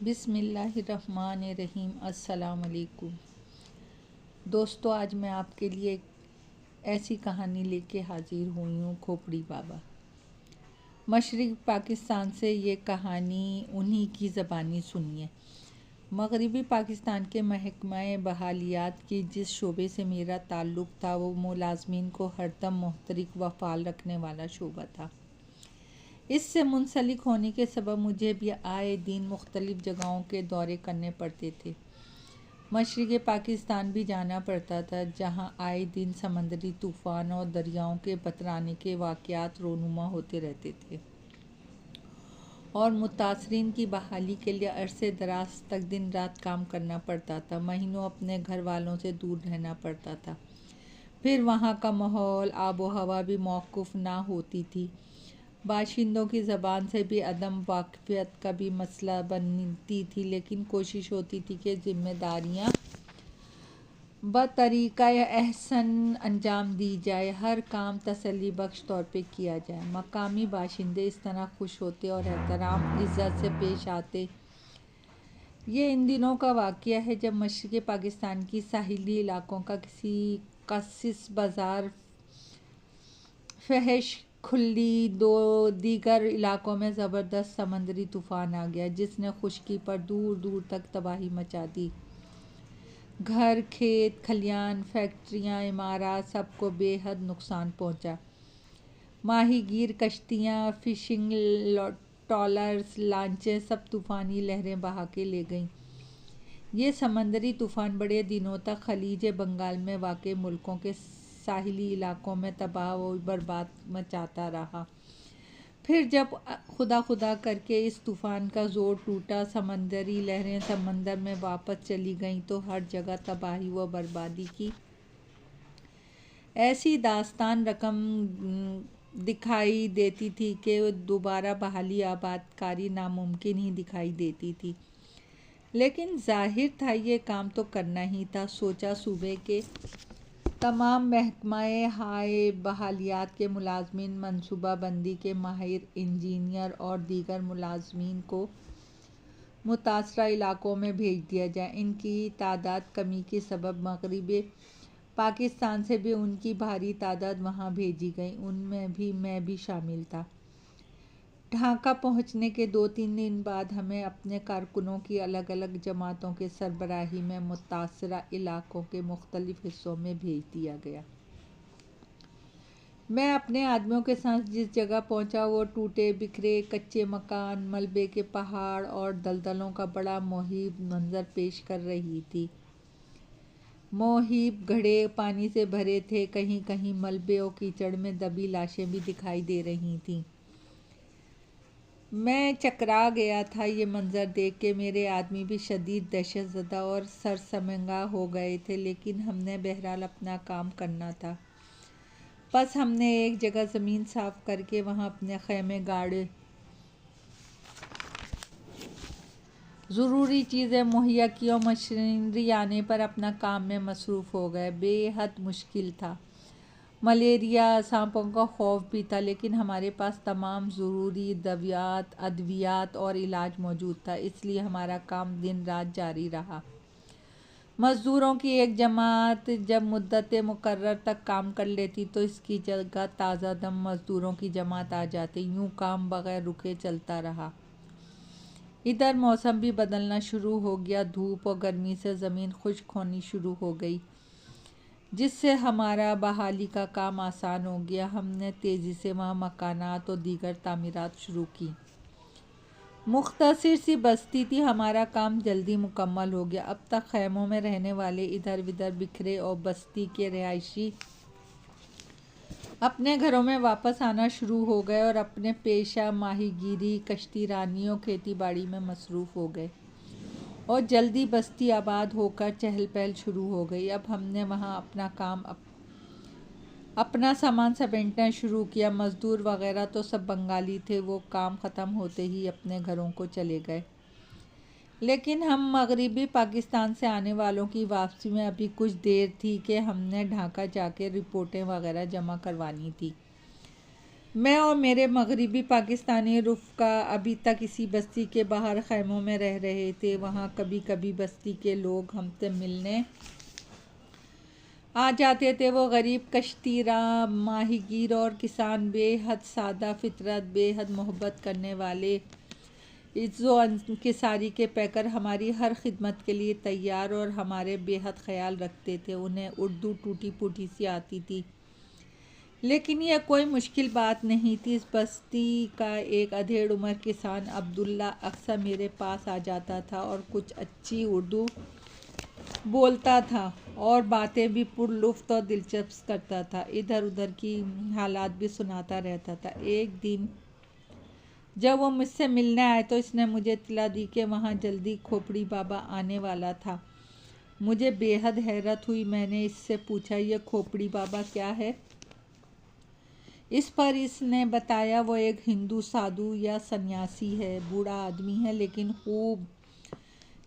बिस्मिल्लाहिर्रहमानिर्रहीम। अस्सलाम वालेकुम दोस्तों, आज मैं आपके लिए एक ऐसी कहानी लेके हाजिर हुई हूँ, खोपड़ी बाबा। मशरिक़ पाकिस्तान से ये कहानी उन्हीं की ज़बानी सुनिए। मगरिबी पाकिस्तान के महकमा बहालियात की जिस शोबे से मेरा ताल्लुक़ था वो मुलाज़मीन को हरदम मुहतरिक व फ़ाल रखने वाला शोबा था। इससे मुंसलिक होने के सबब मुझे भी आए दिन मुख्तलिफ़ जगहों के दौरे करने पड़ते थे। मशरिक़ पाकिस्तान भी जाना पड़ता था, जहाँ आए दिन समंदरी तूफ़ान और दरियाओं के बतराने के वाक़यात रोनुमा होते रहते थे और मुतासरीन की बहाली के लिए अरसे दराज तक दिन रात काम करना पड़ता था। महीनों अपने घर वालों से दूर रहना पड़ता था। फिर वहाँ का माहौल, आबो हवा भी मौक़ूफ़ ना होती थी। बाशिंदों की ज़बान से भी अदम वाक़फ़ियत का भी मसला बनती थी, लेकिन कोशिश होती थी कि ज़िम्मेदारियाँ बतरीक़ा एहसन अंजाम दी जाए, हर काम तसल्ली बख्श तौर पे किया जाए। मकामी बाशिंदे इस तरह खुश होते और एहतराम इज़्ज़त से पेश आते। ये इन दिनों का वाक़या है जब मशरिक़ पाकिस्तान की साहिली इलाकों का किसी कसिस बाज़ार फहश खुली दीगर इलाकों में ज़बरदस्त समंदरी तूफ़ान आ गया, जिसने खुश्की पर दूर दूर तक तबाही मचा दी। घर, खेत खलियान, फैक्ट्रियाँ, इमारत, सबको बेहद नुकसान पहुँचा। माहीगीर कश्तियाँ, फ़िशिंग ट्रॉलर्स, लांचें सब तूफ़ानी लहरें बहा के ले गईं। ये समंदरी तूफ़ान बड़े दिनों तक खलीज बंगाल में वाक़े मुल्कों के साहिली इलाकों में तबाह व बर्बाद मचाता रहा। फिर जब खुदा खुदा करके इस तूफ़ान का ज़ोर टूटा, समंदरी लहरें समंदर में वापस चली गईं, तो हर जगह तबाही व बर्बादी की ऐसी दास्तान रकम दिखाई देती थी कि दोबारा बहाली आबादकारी नामुमकिन ही दिखाई देती थी। लेकिन जाहिर था ये काम तो करना ही था। सोचा सूबे के तमाम महकमाए हाय बहालियात के मुलाजमीन, मनसूबा बंदी के माहिर इंजीनियर और दीगर मुलाजमीन को मुतासरा इलाकों में भेज दिया जाए। इनकी तादाद कमी के सबब मगरिबी पाकिस्तान से भी उनकी भारी तादाद वहाँ भेजी गई। उनमें भी मैं भी शामिल था। ढाका पहुँचने के 2-3 दिन बाद हमें अपने कारकुनों की अलग अलग जमातों के सरबराही में मुतासरा इलाकों के मुख्तलिफ हिस्सों में भेज दिया गया। मैं अपने आदमियों के साथ जिस जगह पहुंचा वो टूटे बिखरे कच्चे मकान, मलबे के पहाड़ और दलदलों का बड़ा मुहीब मंजर पेश कर रही थी। मुहीब घड़े पानी से भरे थे, कहीं कहीं मलबे और कीचड़ में दबी लाशें भी दिखाई दे रही थीं। मैं चकरा गया था ये मंजर देख के। मेरे आदमी भी शदीद दहशतज़दा और सरसमंगा हो गए थे, लेकिन हमने बहरहाल अपना काम करना था। बस हमने एक जगह ज़मीन साफ़ करके वहाँ अपने ख़ैमे गाड़े, ज़रूरी चीज़ें मुहैया की और मशीनरी आने पर अपना काम में मसरूफ़ हो गए। बेहद मुश्किल था। मलेरिया, सांपों का खौफ भी था, लेकिन हमारे पास तमाम ज़रूरी दवायात, अद्वियात और इलाज मौजूद था, इसलिए हमारा काम दिन रात जारी रहा। मज़दूरों की एक जमात जब मुद्दत मुकर्रर तक काम कर लेती तो इसकी जगह ताज़ा दम मज़दूरों की जमात आ जाती। यूँ काम बग़ैर रुके चलता रहा। इधर मौसम भी बदलना शुरू हो गया। धूप और गर्मी से ज़मीन खुश्क होनी शुरू हो गई, जिससे हमारा बहाली का काम आसान हो गया। हमने तेज़ी से वहाँ मकानात और दीगर तामीरात शुरू की। मुख्तसर सी बस्ती थी, हमारा काम जल्दी मुकम्मल हो गया। अब तक खैमों में रहने वाले इधर उधर बिखरे और बस्ती के रिहायशी अपने घरों में वापस आना शुरू हो गए और अपने पेशा माहीगीरी, कश्ती रानी और खेती बाड़ी में मसरूफ़ हो गए और जल्दी बस्ती आबाद होकर चहल पहल शुरू हो गई। अब हमने वहाँ अपना काम अपना सामान समेटना शुरू किया। मज़दूर वगैरह तो सब बंगाली थे, वो काम ख़त्म होते ही अपने घरों को चले गए। लेकिन हम मगरिबी पाकिस्तान से आने वालों की वापसी में अभी कुछ देर थी कि हमने ढाका जाके रिपोर्टें वगैरह जमा करवानी थी। मैं और मेरे मगरिबी पाकिस्तानी रुफ़का अभी तक इसी बस्ती के बाहर खैमों में रह रहे थे। वहाँ कभी कभी बस्ती के लोग हमसे मिलने आ जाते थे। वो गरीब कश्तीरा, माहीगीर और किसान बेहद सादा फितरत, बेहद मोहब्बत करने वाले, इज़्ज़ो इंकिसारी के पैकर हमारी हर खिदमत के लिए तैयार और हमारे बेहद ख्याल रखते थे। उन्हें उर्दू टूटी फूटी सी आती थी, लेकिन यह कोई मुश्किल बात नहीं थी। इस बस्ती का एक अधेड़ उम्र किसान अब्दुल्ला अक्सर मेरे पास आ जाता था और कुछ अच्छी उर्दू बोलता था और बातें भी पुरलुफ्त और दिलचस्प करता था। इधर उधर की हालात भी सुनाता रहता था। एक दिन जब वो मुझसे मिलने आए तो इसने मुझे इत्तला दी कि वहाँ जल्दी खोपड़ी बाबा आने वाला था। मुझे बेहद हैरत हुई। मैंने इससे पूछा, यह खोपड़ी बाबा क्या है? इस पर इसने बताया, वो एक हिंदू साधु या सन्यासी है। बूढ़ा आदमी है लेकिन खूब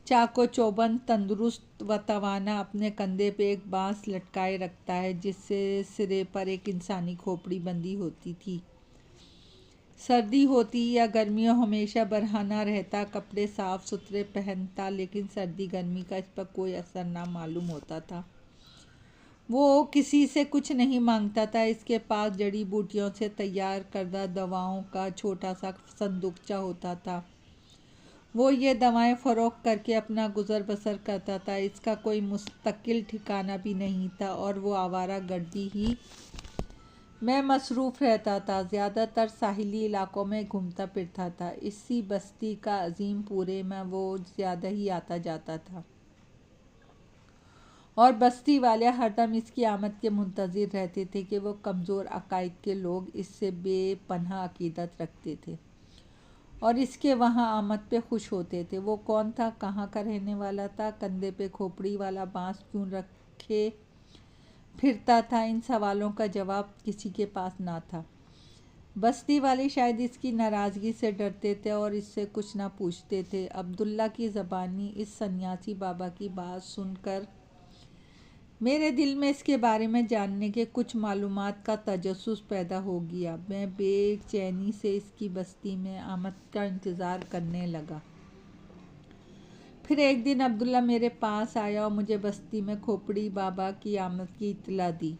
चाको चौबंद, तंदुरुस्त व तवाना। अपने कंधे पे एक बांस लटकाए रखता है जिससे सिरे पर एक इंसानी खोपड़ी बंधी होती थी। सर्दी होती या गर्मी हो हमेशा बरहाना रहता, कपड़े साफ सुथरे पहनता, लेकिन सर्दी गर्मी का इस पर कोई असर ना मालूम होता था। वो किसी से कुछ नहीं मांगता था। इसके पास जड़ी बूटियों से तैयार करदा दवाओं का छोटा सा संदूकचा होता था। वो ये दवाएं फ़रोख्त करके अपना गुज़र बसर करता था। इसका कोई मुस्तकिल ठिकाना भी नहीं था और वो आवारा गर्दी ही में मसरूफ़ रहता था। ज़्यादातर साहिली इलाकों में घूमता फिरता था। इसी बस्ती का अजीम पूरे में वो ज़्यादा ही आता जाता था और बस्ती वाले हरदम इसकी आमद के मुंतज़िर रहते थे कि वो कमज़ोर अकायद के लोग इससे बेपनाह अकीदत रखते थे और इसके वहाँ आमद पे खुश होते थे। वो कौन था, कहाँ का रहने वाला था, कंधे पे खोपड़ी वाला बांस क्यों रखे फिरता था, इन सवालों का जवाब किसी के पास ना था। बस्ती वाले शायद इसकी नाराज़गी से डरते थे और इससे कुछ ना पूछते थे। अब्दुल्ला की ज़बानी इस सन्यासी बाबा की बात सुनकर मेरे दिल में इसके बारे में जानने के कुछ मालूमात का तजस्सुस पैदा हो गया। मैं बेचैनी से इसकी बस्ती में आमद का इंतज़ार करने लगा। फिर एक दिन अब्दुल्ला मेरे पास आया और मुझे बस्ती में खोपड़ी बाबा की आमद की इत्तला दी।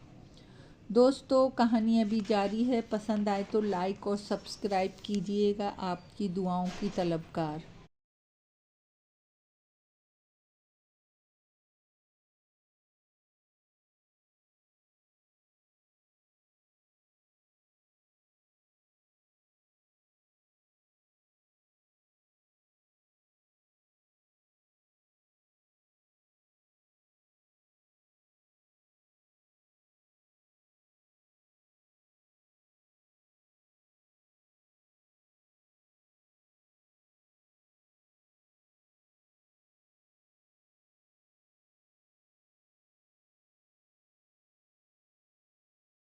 दोस्तों, कहानी अभी जारी है। पसंद आए तो लाइक और सब्सक्राइब कीजिएगा। आपकी दुआओं की तलबगार।